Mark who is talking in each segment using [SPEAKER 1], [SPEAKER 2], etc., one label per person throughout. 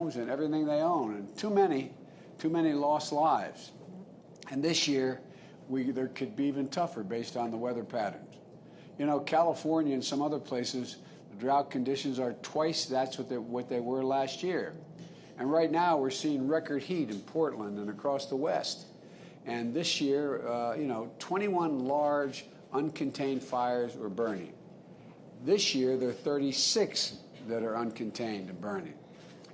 [SPEAKER 1] homes and everything they own, and too many lost lives. And this year, there could be even tougher based on the weather patterns. You know, California and some other places, the drought conditions are twice that's what they were last year. And right now, we're seeing record heat in Portland and across the West. And this year, 21 large, uncontained fires were burning. This year, there are 36 that are uncontained and burning.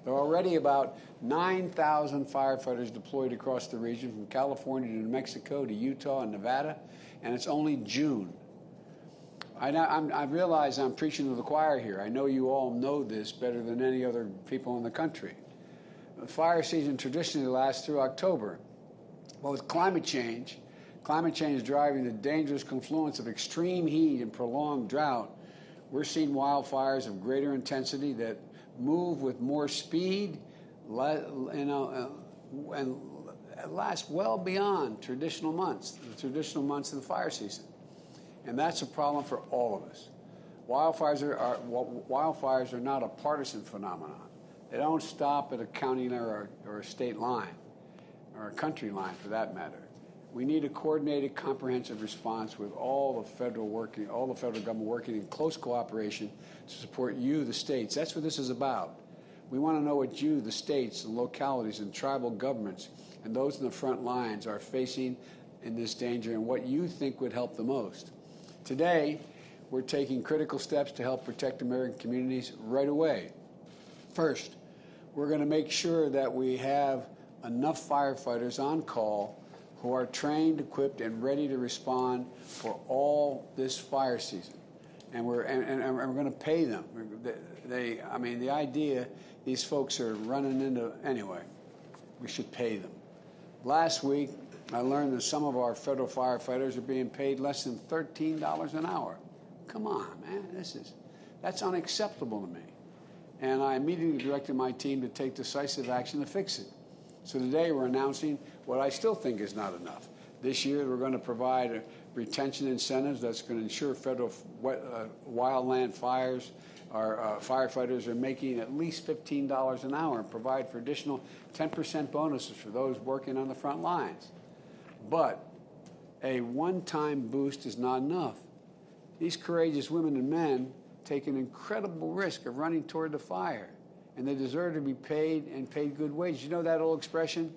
[SPEAKER 1] There are already about 9,000 firefighters deployed across the region, from California to New Mexico to Utah and Nevada, and it's only June. I realize I'm preaching to the choir here. I know you all know this better than any other people in the country. The fire season traditionally lasts through October. But with climate change driving the dangerous confluence of extreme heat and prolonged drought, we're seeing wildfires of greater intensity that move with more speed, and last well beyond the traditional months of the fire season. And that's a problem for all of us. Wildfires are not a partisan phenomenon. They don't stop at a county or a state line, or a country line for that matter. We need a coordinated, comprehensive response with all the federal government working in close cooperation to support you, the states. That's what this is about. We want to know what you, the states, the localities, and tribal governments, and those in the front lines are facing in this danger, and what you think would help the most. Today, we're taking critical steps to help protect American communities right away. First, we're going to make sure that we have enough firefighters on call who are trained, equipped, and ready to respond for all this fire season. And we're going to pay them. The idea these folks are running into anyway, we should pay them. Last week, I learned that some of our federal firefighters are being paid less than $13 an hour. Come on, man, that's unacceptable to me. And I immediately directed my team to take decisive action to fix it. So today we're announcing what I still think is not enough. This year we're going to provide retention incentives that's going to ensure federal wildland fires, our firefighters are making at least $15 an hour, and provide for additional 10% bonuses for those working on the front lines. But a one-time boost is not enough. These courageous women and men take an incredible risk of running toward the fire, and they deserve to be paid, and paid good wages. You know that old expression,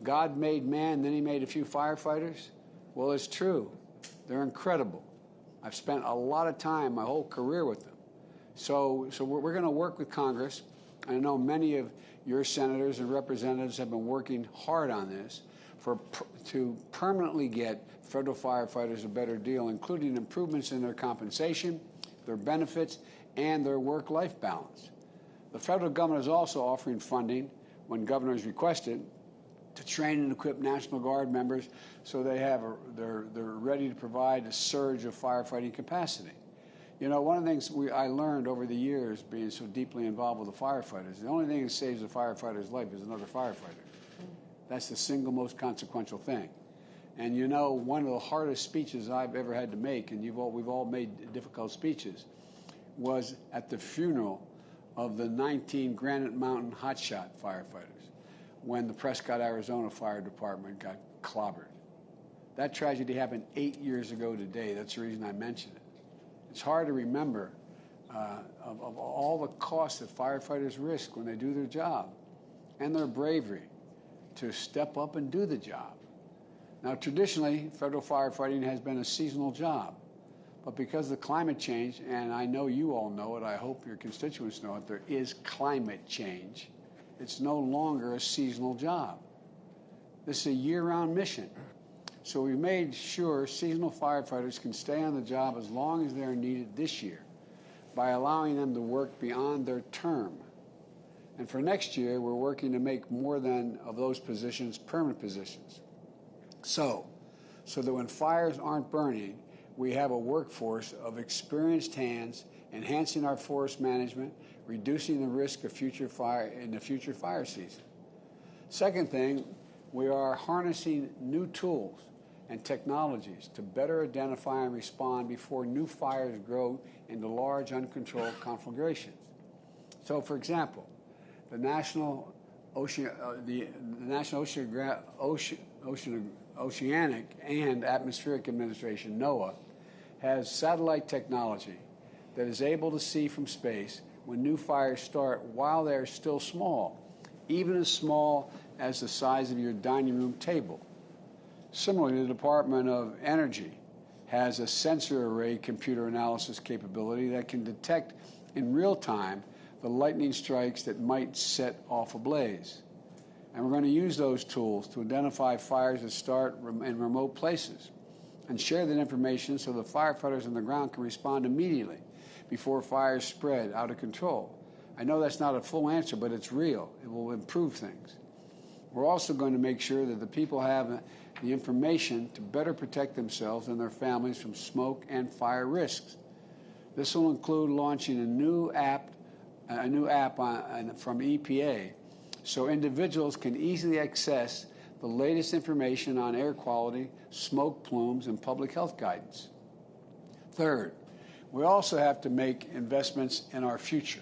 [SPEAKER 1] God made man, then he made a few firefighters? Well, it's true. They're incredible. I've spent a lot of time, my whole career, with them. So we're going to work with Congress. I know many of your senators and representatives have been working hard on this to permanently get federal firefighters a better deal, including improvements in their compensation, their benefits, and their work-life balance. The federal government is also offering funding, when governors request it, to train and equip National Guard members so they're ready to provide a surge of firefighting capacity. You know, one of the things I learned over the years, being so deeply involved with the firefighters, the only thing that saves a firefighter's life is another firefighter. That's the single most consequential thing. And you know, one of the hardest speeches I've ever had to make, and we've all made difficult speeches, was at the funeral of the 19 Granite Mountain hotshot firefighters when the Prescott, Arizona Fire Department got clobbered. That tragedy happened 8 years ago today. That's the reason I mention it. It's hard to remember of all the costs that firefighters risk when they do their job, and their bravery to step up and do the job. Now, traditionally, federal firefighting has been a seasonal job. But because of climate change, and I know you all know it, I hope your constituents know it, there is climate change. It's no longer a seasonal job. This is a year-round mission. So we've made sure seasonal firefighters can stay on the job as long as they're needed this year by allowing them to work beyond their term. And for next year, we're working to make more of those positions permanent positions. So that when fires aren't burning, we have a workforce of experienced hands, enhancing our forest management, reducing the risk of future fire in the future fire season. Second thing, we are harnessing new tools and technologies to better identify and respond before new fires grow into large, uncontrolled conflagrations. So, for example, The National Oceanic and Atmospheric Administration, NOAA, has satellite technology that is able to see from space when new fires start while they're still small, even as small as the size of your dining room table. Similarly, the Department of Energy has a sensor array computer analysis capability that can detect in real time the lightning strikes that might set off a blaze. And we're going to use those tools to identify fires that start in remote places and share that information so the firefighters on the ground can respond immediately before fires spread out of control. I know that's not a full answer, but it's real. It will improve things. We're also going to make sure that the people have the information to better protect themselves and their families from smoke and fire risks. This will include launching a new app from EPA so individuals can easily access the latest information on air quality, smoke plumes, and public health guidance. Third, we also have to make investments in our future.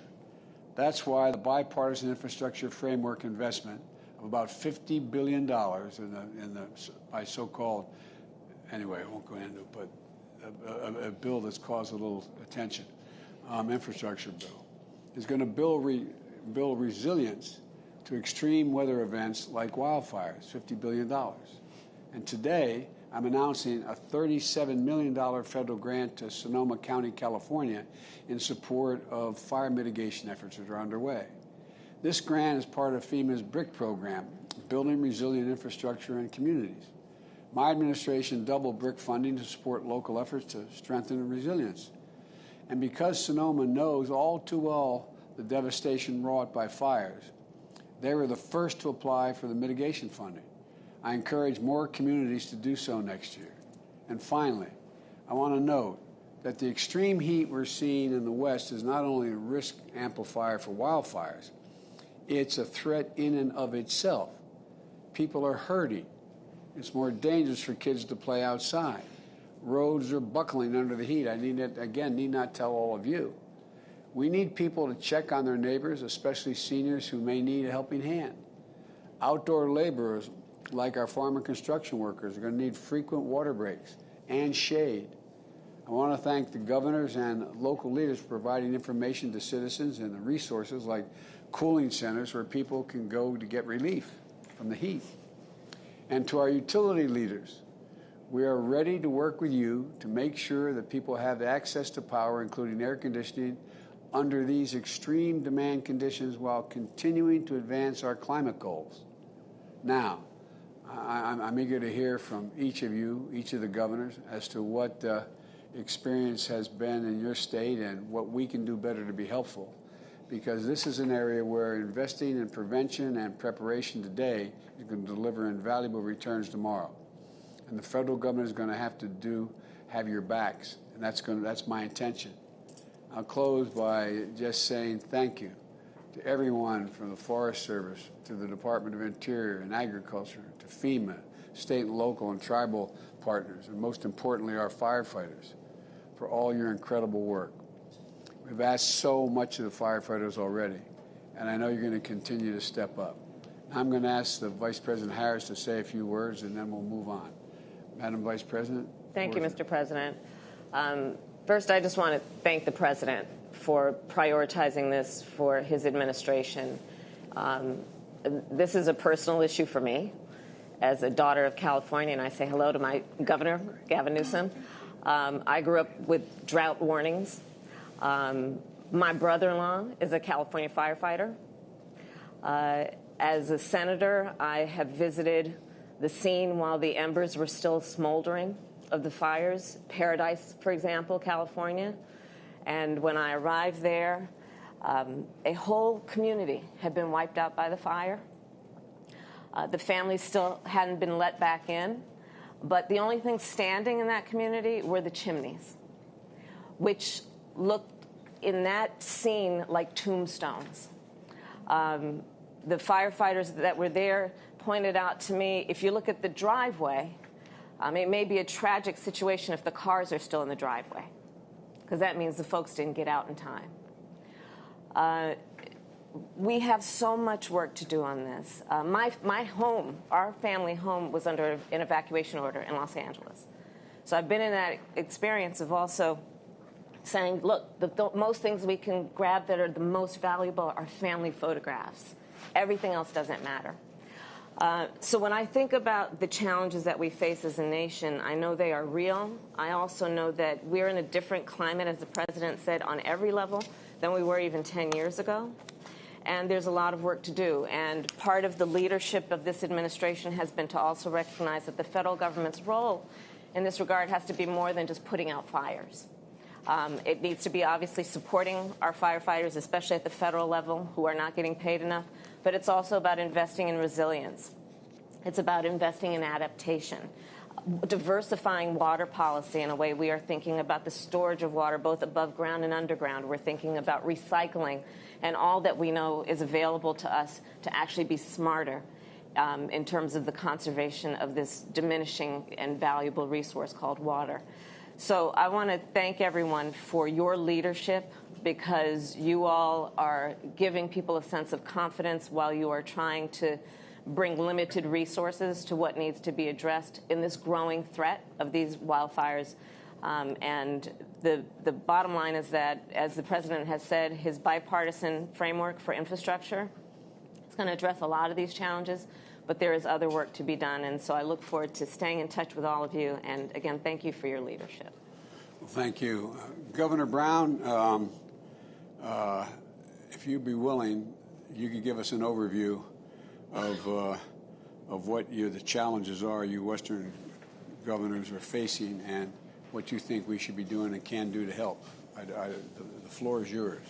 [SPEAKER 1] That's why the bipartisan infrastructure framework investment of about $50 billion by so-called, anyway, I won't go into it, but a bill that's caused a little attention, infrastructure bill, is going to build resilience to extreme weather events like wildfires, $50 billion. And today, I'm announcing a $37 million federal grant to Sonoma County, California, in support of fire mitigation efforts that are underway. This grant is part of FEMA's BRIC program, Building Resilient Infrastructure in Communities. My administration doubled BRIC funding to support local efforts to strengthen resilience. And because Sonoma knows all too well the devastation wrought by fires, they were the first to apply for the mitigation funding. I encourage more communities to do so next year. And finally, I want to note that the extreme heat we're seeing in the West is not only a risk amplifier for wildfires, it's a threat in and of itself. People are hurting. It's more dangerous for kids to play outside. Roads are buckling under the heat. I need not tell all of you. We need people to check on their neighbors, especially seniors who may need a helping hand. Outdoor laborers, like our farm and construction workers, are going to need frequent water breaks and shade. I want to thank the governors and local leaders for providing information to citizens and the resources like cooling centers where people can go to get relief from the heat. And to our utility leaders, we are ready to work with you to make sure that people have access to power, including air conditioning, under these extreme demand conditions while continuing to advance our climate goals. Now, I'm eager to hear from each of you, each of the governors, as to what experience has been in your state and what we can do better to be helpful, because this is an area where investing in prevention and preparation today is going to deliver invaluable returns tomorrow. And the federal government is going to have your backs, and that's my intention. I'll close by just saying thank you to everyone from the Forest Service to the Department of Interior and Agriculture to FEMA, state and local and tribal partners, and most importantly, our firefighters, for all your incredible work. We've asked so much of the firefighters already, and I know you're going to continue to step up. I'm going to ask the Vice President Harris to say a few words, and then we'll move on. Madam Vice President.
[SPEAKER 2] Thank you, Mr. President. First, I just want to thank the President for prioritizing this for his administration. This is a personal issue for me as a daughter of California, and I say hello to my governor, Gavin Newsom. I grew up with drought warnings. My brother-in-law is a California firefighter. As a senator, I have visited the scene while the embers were still smoldering of the fires, Paradise, for example, California. And when I arrived there, a whole community had been wiped out by the fire. The families still hadn't been let back in, but the only thing standing in that community were the chimneys, which looked in that scene like tombstones. The firefighters that were there pointed out to me, if you look at the driveway, it may be a tragic situation if the cars are still in the driveway, because that means the folks didn't get out in time. we have so much work to do on this. My home, our family home, was under an evacuation order in Los Angeles. So I've been in that experience of also saying, look, the most things we can grab that are the most valuable are family photographs. Everything else doesn't matter. So when I think about the challenges that we face as a nation, I know they are real. I also know that we're in a different climate, as the president said, on every level than we were even 10 years ago. And there's a lot of work to do. And part of the leadership of this administration has been to also recognize that the federal government's role in this regard has to be more than just putting out fires. It needs to be obviously supporting our firefighters, especially at the federal level, who are not getting paid enough. But it's also about investing in resilience. It's about investing in adaptation, diversifying water policy in a way we are thinking about the storage of water both above ground and underground. We're thinking about recycling and all that we know is available to us to actually be smarter in terms of the conservation of this diminishing and valuable resource called water. So I want to thank everyone for your leadership, because you all are giving people a sense of confidence while you are trying to bring limited resources to what needs to be addressed in this growing threat of these wildfires. And the bottom line is that, as the president has said, his bipartisan framework for infrastructure is going to address a lot of these challenges, but there is other work to be done. And so I look forward to staying in touch with all of you. And again, thank you for your leadership.
[SPEAKER 1] Well, thank you. Governor Brown, if you'd be willing, you could give us an overview of what the challenges are you Western governors are facing and what you think we should be doing and can do to help. The floor is yours.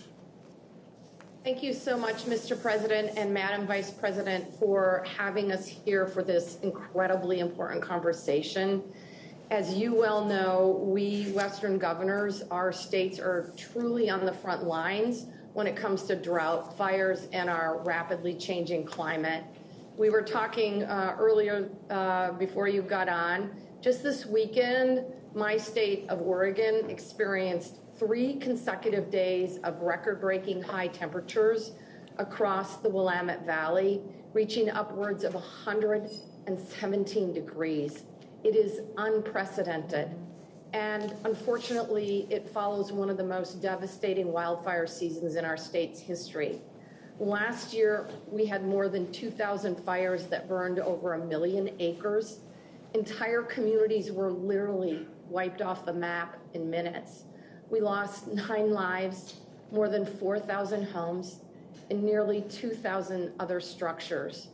[SPEAKER 3] Thank you so much, Mr. President and Madam Vice President, for having us here for this incredibly important conversation. As you well know, we Western governors, our states are truly on the front lines when it comes to drought, fires, and our rapidly changing climate. We were talking earlier before you got on. Just this weekend, my state of Oregon experienced 3 consecutive days of record-breaking high temperatures across the Willamette Valley, reaching upwards of 117 degrees. It is unprecedented. And unfortunately, it follows one of the most devastating wildfire seasons in our state's history. Last year, we had more than 2,000 fires that burned over 1 million acres. Entire communities were literally wiped off the map in minutes. We lost 9 lives, more than 4,000 homes, and nearly 2,000 other structures.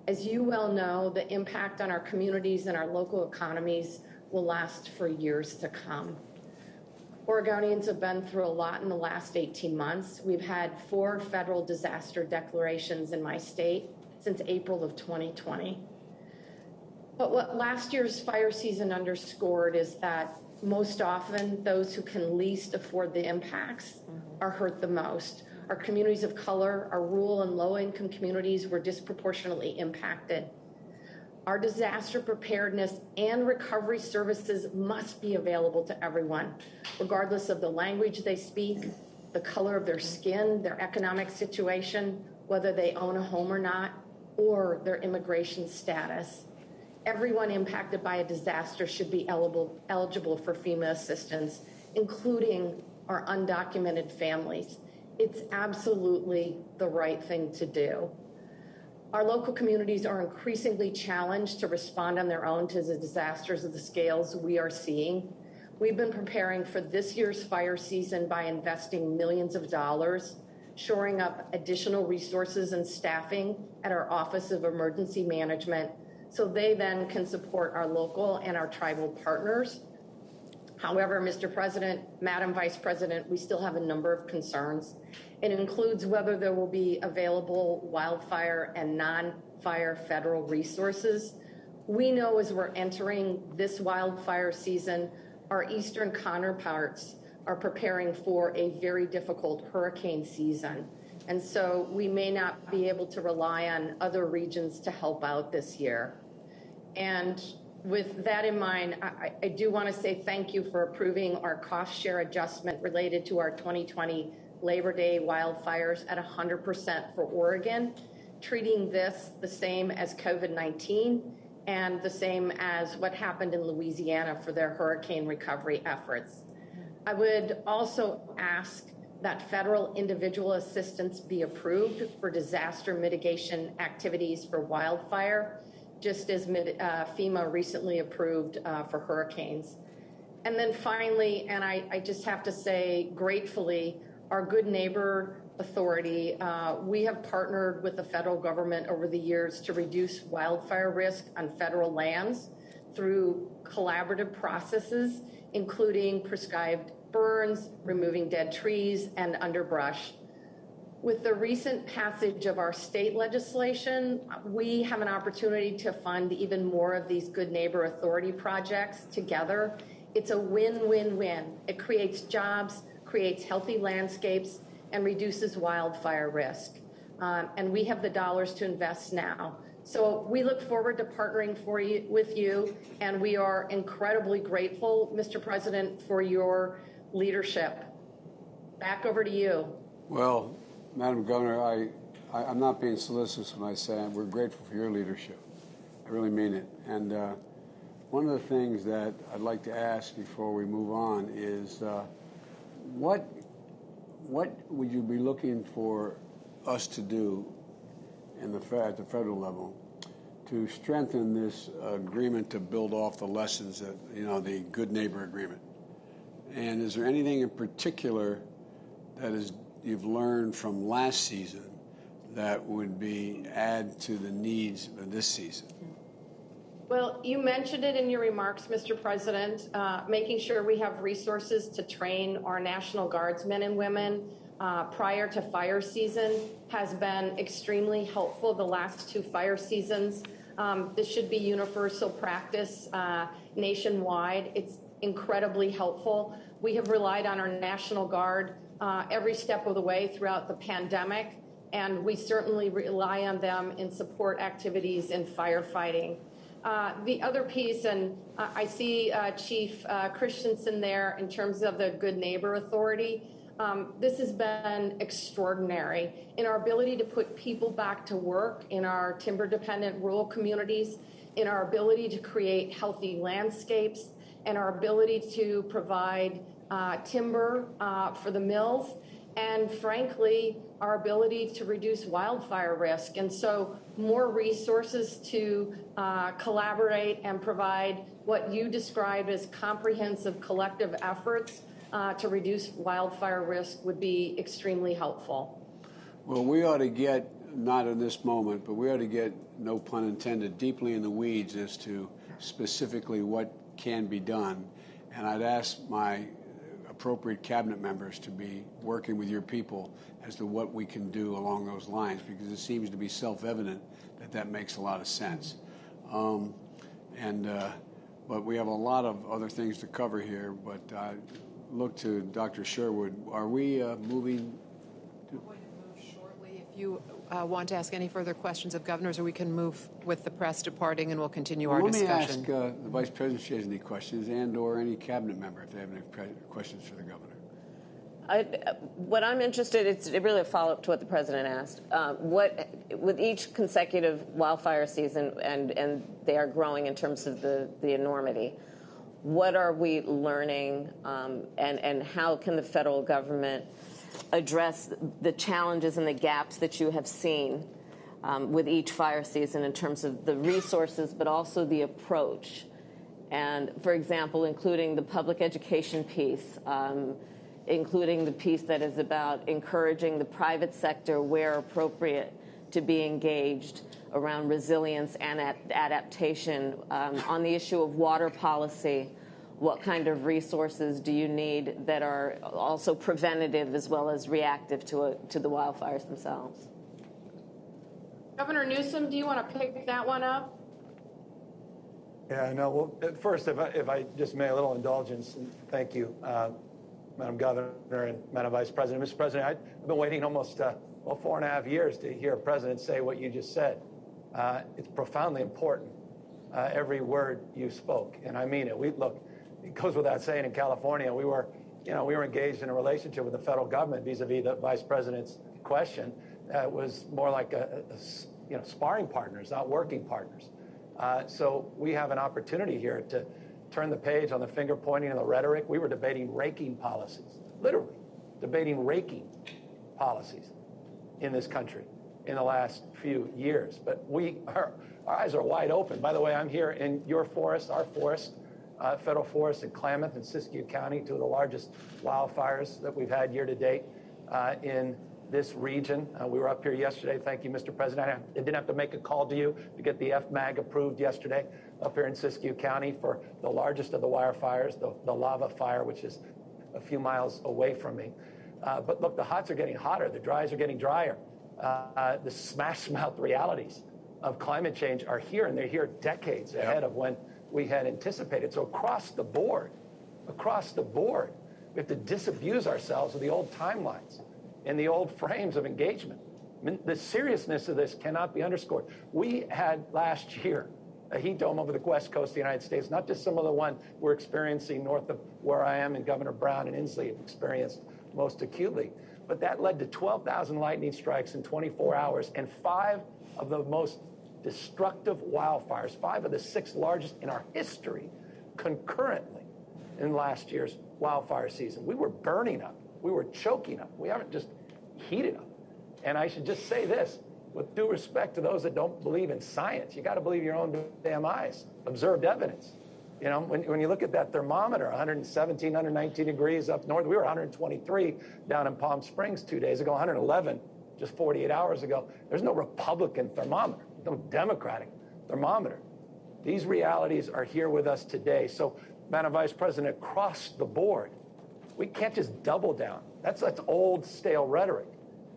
[SPEAKER 3] As you well know, the impact on our communities and our local economies will last for years to come. Oregonians have been through a lot in the last 18 months. We've had 4 federal disaster declarations in my state since April of 2020. But what last year's fire season underscored is that most often those who can least afford the impacts are hurt the most. Our communities of color, our rural and low-income communities were disproportionately impacted. Our disaster preparedness and recovery services must be available to everyone, regardless of the language they speak, the color of their skin, their economic situation, whether they own a home or not, or their immigration status. Everyone impacted by a disaster should be eligible for FEMA assistance, including our undocumented families. It's absolutely the right thing to do. Our local communities are increasingly challenged to respond on their own to the disasters of the scales we are seeing. We've been preparing for this year's fire season by investing millions of dollars, shoring up additional resources and staffing at our Office of Emergency Management, so they then can support our local and our tribal partners. However, Mr. President, Madam Vice President, we still have a number of concerns. It includes whether there will be available wildfire and non-fire federal resources. We know as we're entering this wildfire season, our eastern counterparts are preparing for a very difficult hurricane season. And so we may not be able to rely on other regions to help out this year. And with that in mind, I do want to say thank you for approving our cost share adjustment related to our 2020 Labor Day wildfires at 100% for Oregon, treating this the same as COVID-19 and the same as what happened in Louisiana for their hurricane recovery efforts. I would also ask that federal individual assistance be approved for disaster mitigation activities for wildfire, just as FEMA recently approved for hurricanes. And then finally, and I just have to say gratefully, our Good Neighbor Authority, we have partnered with the federal government over the years to reduce wildfire risk on federal lands through collaborative processes, including prescribed burns, removing dead trees, and underbrush. With the recent passage of our state legislation, we have an opportunity to fund even more of these Good Neighbor Authority projects together. It's a win-win-win. It creates jobs, creates healthy landscapes, and reduces wildfire risk. And we have the dollars to invest now. So we look forward to partnering with you, and we are incredibly grateful, Mr. President, for your leadership. Back over to you.
[SPEAKER 1] Well, Madam Governor, I'm not being solicitous when I say we're grateful for your leadership. I really mean it. And one of the things that I'd like to ask before we move on is what would you be looking for us to do at the federal level to strengthen this agreement to build off the lessons that, the Good Neighbor Agreement? And is there anything in particular that you've learned from last season that would add to the needs of this season?
[SPEAKER 3] Well, you mentioned it in your remarks, Mr. President, making sure we have resources to train our National Guardsmen and women prior to fire season has been extremely helpful the last 2 fire seasons. This should be universal practice nationwide. It's incredibly helpful. We have relied on our National Guard every step of the way throughout the pandemic, and we certainly rely on them in support activities in firefighting. The other piece, and I see Chief Christensen there in terms of the Good Neighbor Authority, this has been extraordinary in our ability to put people back to work in our timber-dependent rural communities, in our ability to create healthy landscapes, and our ability to provide timber for the mills, and frankly, our ability to reduce wildfire risk. And so more resources to collaborate and provide what you described as comprehensive collective efforts to reduce wildfire risk would be extremely helpful.
[SPEAKER 1] Well, we ought to get, not in this moment, but we ought to get, no pun intended, deeply in the weeds as to specifically what can be done. And I'd ask my appropriate cabinet members to be working with your people as to what we can do along those lines, because it seems to be self-evident that makes a lot of sense. But we have a lot of other things to cover here, but I look to Dr. Sherwood. Are we moving?
[SPEAKER 4] We're going to move shortly. If you want to ask any further questions of governors, or we can move with the press departing and we'll continue our discussion.
[SPEAKER 1] Let me ask the Vice President if she has any questions, and or any cabinet member if they have any questions for the governor.
[SPEAKER 2] What I'm interested in, it's really a follow-up to what the President asked. With each consecutive wildfire season, and they are growing in terms of the enormity, what are we learning, and how can the federal government address the challenges and the gaps that you have seen with each fire season in terms of the resources, but also the approach? And, for example, including the public education piece, including the piece that is about encouraging the private sector, where appropriate, to be engaged around resilience and adaptation. On the issue of water policy, what kind of resources do you need that are also preventative as well as reactive to the wildfires themselves?
[SPEAKER 3] Governor Newsom, do you want to pick that one up?
[SPEAKER 5] Yeah, no. Well, first, if I just may, a little indulgence, and thank you, Madam Governor and Madam Vice President. Mr. President, I've been waiting almost 4.5 years to hear a president say what you just said. It's profoundly important, every word you spoke, and I mean it. Look, it goes without saying, in California, we were we were engaged in a relationship with the federal government vis-a-vis the vice president's question. It was more like sparring partners, not working partners. So we have an opportunity here to turn the page on the finger pointing and the rhetoric. We were debating raking policies, literally debating raking policies in this country in the last few years. But our eyes are wide open. By the way, I'm here in your forest, our forest, federal forest in Klamath and Siskiyou County, two of the largest wildfires that we've had year to date in this region. We were up here yesterday. Thank you, Mr. President. I didn't have to make a call to you to get the FMAG approved yesterday up here in Siskiyou County for the largest of the wildfires, the lava fire, which is a few miles away from me. But look, the hots are getting hotter. The dries are getting drier. The smash mouth realities of climate change are here, and they're here decades ahead of when we had anticipated. So across the board, we have to disabuse ourselves of the old timelines and the old frames of engagement. I mean, the seriousness of this cannot be underscored. We had last year a heat dome over the west coast of the United States, not dissimilar to the one we're experiencing north of where I am, and Governor Brown and Inslee have experienced most acutely. But that led to 12,000 lightning strikes in 24 hours and 5 of the most destructive wildfires, 5 of the 6 largest in our history, concurrently in last year's wildfire season. We were burning up. We were choking up. We haven't just heated up. And I should just say this, with due respect to those that don't believe in science, you got to believe your own damn eyes. Observed evidence. When you look at that thermometer, 117, 119 degrees up north, we were 123 down in Palm Springs 2 days ago, 111 just 48 hours ago. There's no Republican thermometer, no Democratic thermometer. These realities are here with us today. So, Madam Vice President, across the board, we can't just double down. That's old, stale rhetoric.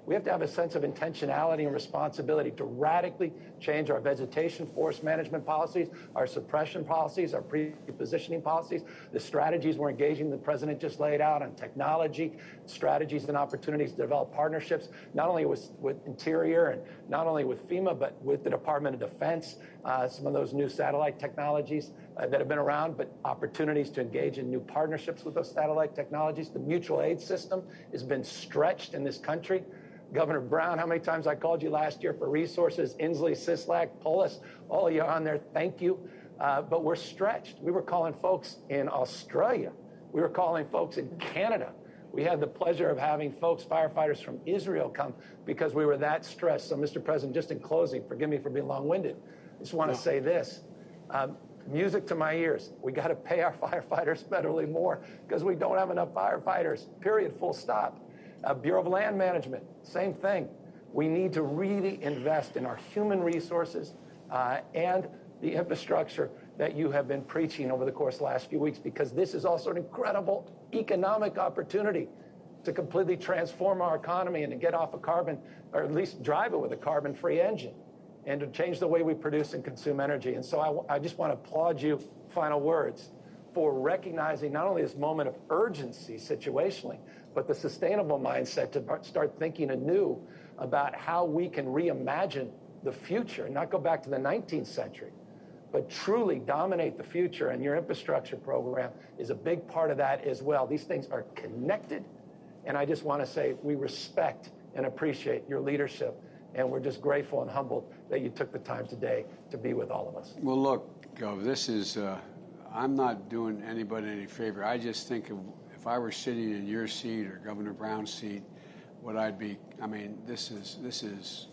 [SPEAKER 5] We have to have a sense of intentionality and responsibility to radically change our vegetation forest management policies, our suppression policies, our pre-positioning policies, the strategies we're engaging the president just laid out on technology, strategies and opportunities to develop partnerships, not only with Interior and not only with FEMA, but with the Department of Defense, some of those new satellite technologies that have been around, but opportunities to engage in new partnerships with those satellite technologies. The mutual aid system has been stretched in this country. Governor Brown, how many times I called you last year for resources? Inslee, Sislak, Polis, all of you on there, thank you. But we're stretched. We were calling folks in Australia. We were calling folks in Canada. We had the pleasure of having folks, firefighters from Israel come because we were that stressed. So, Mr. President, just in closing, forgive me for being long-winded. I just want to say this. Music to my ears. We got to pay our firefighters federally more because we don't have enough firefighters, period, full stop. Bureau of Land Management, same thing. We need to really invest in our human resources and the infrastructure that you have been preaching over the course of the last few weeks, because this is also an incredible economic opportunity to completely transform our economy and to get off of carbon, or at least drive it with a carbon-free engine, and to change the way we produce and consume energy. And so I just want to applaud you, final words, for recognizing not only this moment of urgency situationally, but the sustainable mindset to start thinking anew about how we can reimagine the future and not go back to the 19th century, but truly dominate the future. And your infrastructure program is a big part of that as well. These things are connected. And I just want to say we respect and appreciate your leadership. And we're just grateful and humbled that you took the time today to be with all of us.
[SPEAKER 1] Well, look, Gov, this is, I'm not doing anybody any favor. I just think if I were sitting in your seat or Governor Brown's seat, what I'd be, I mean, this is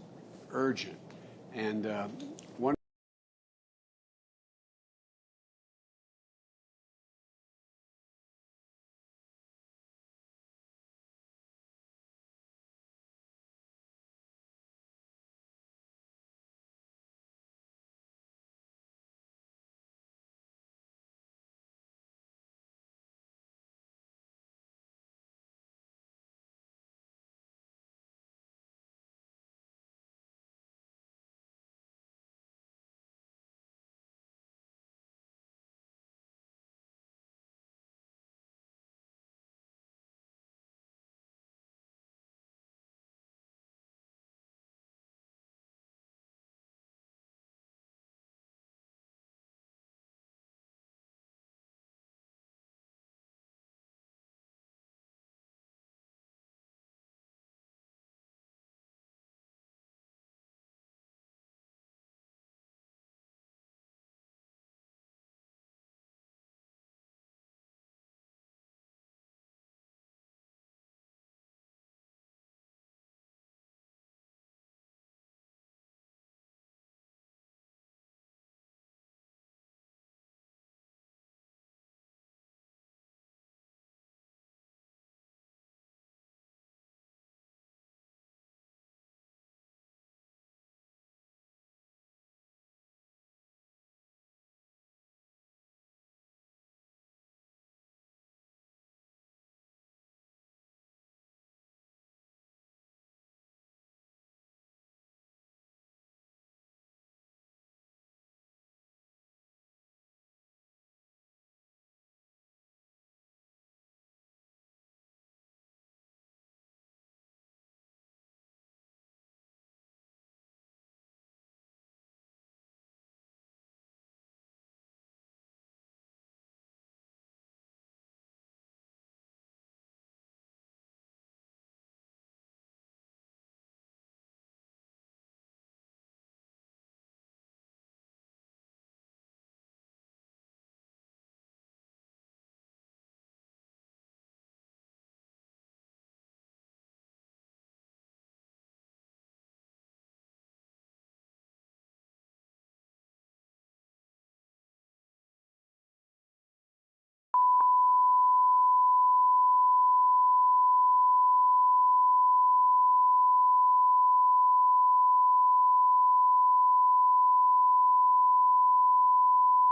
[SPEAKER 1] urgent. And